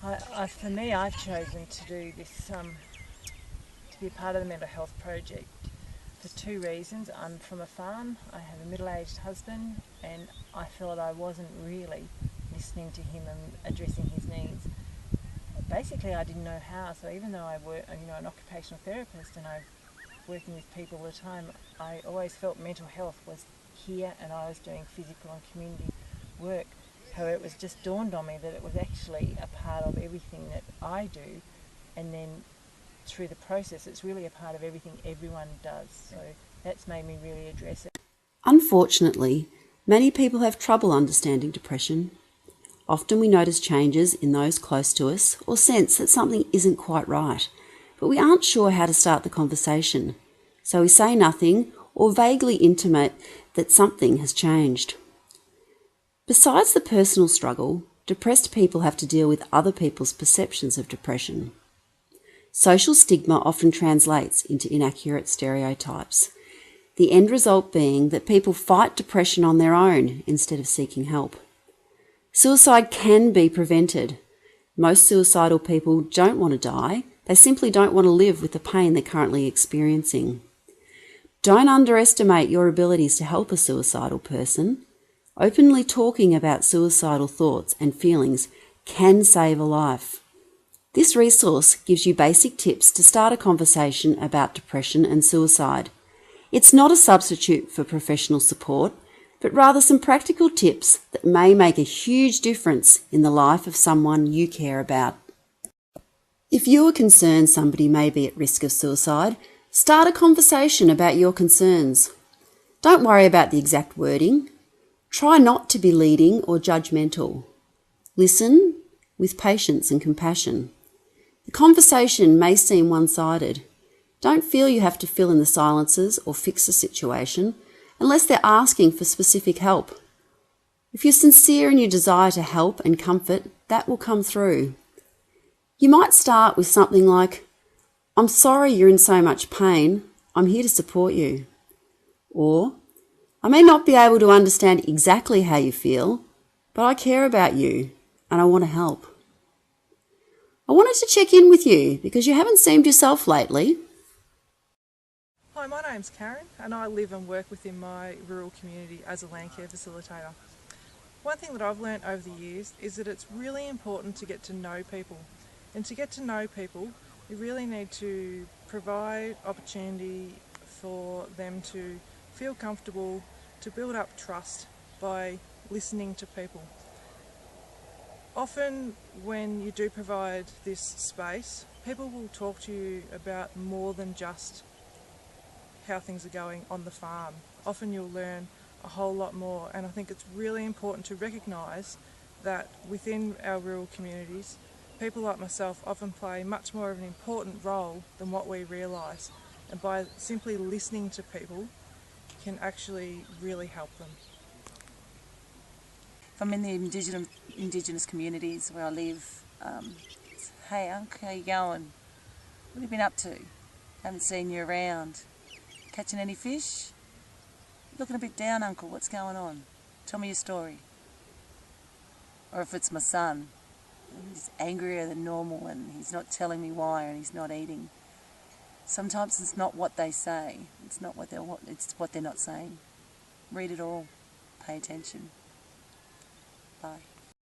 For me, I've chosen to do this, to be a part of the mental health project for two reasons. I'm from a farm, I have a middle-aged husband, and I felt I wasn't really listening to him and addressing his needs. Basically, I didn't know how, so even though I work, an occupational therapist and I'm working with people all the time, I always felt mental health was here and I was doing physical and community work. However, it was just dawned on me that it was actually a part of everything that I do, and then through the process it's really a part of everything everyone does. So that's made me really address it. Unfortunately, many people have trouble understanding depression. Often we notice changes in those close to us or sense that something isn't quite right, but we aren't sure how to start the conversation. So we say nothing or vaguely intimate that something has changed. Besides the personal struggle, depressed people have to deal with other people's perceptions of depression. Social stigma often translates into inaccurate stereotypes, the end result being that people fight depression on their own instead of seeking help. Suicide can be prevented. Most suicidal people don't want to die, they simply don't want to live with the pain they're currently experiencing. Don't underestimate your abilities to help a suicidal person. Openly talking about suicidal thoughts and feelings can save a life. This resource gives you basic tips to start a conversation about depression and suicide. It's not a substitute for professional support, but rather some practical tips that may make a huge difference in the life of someone you care about. If you are concerned somebody may be at risk of suicide, start a conversation about your concerns. Don't worry about the exact wording. Try not to be leading or judgmental. Listen with patience and compassion. The conversation may seem one-sided. Don't feel you have to fill in the silences or fix the situation unless they're asking for specific help. If you're sincere in your desire to help and comfort, that will come through. You might start with something like, "I'm sorry you're in so much pain. I'm here to support you." Or, "I may not be able to understand exactly how you feel, but I care about you and I want to help. I wanted to check in with you because you haven't seemed yourself lately." Hi, my name's Karen and I live and work within my rural community as a land care facilitator. One thing that I've learnt over the years is that it's really important to get to know people. And to get to know people, we really need to provide opportunity for them to feel comfortable, to build up trust by listening to people. Often when you do provide this space, people will talk to you about more than just how things are going on the farm. Often you'll learn a whole lot more, and I think it's really important to recognise that within our rural communities, people like myself often play much more of an important role than what we realise, and by simply listening to people can actually really help them. If I'm in the Indigenous communities where I live, "Hey Unc, how you going? What have you been up to? Haven't seen you around. Catching any fish? Looking a bit down, Uncle, what's going on? Tell me your story." Or if it's my son, he's angrier than normal and he's not telling me why and he's not eating. Sometimes it's not what they say, it's what they're not saying. Read it all, pay attention. Bye.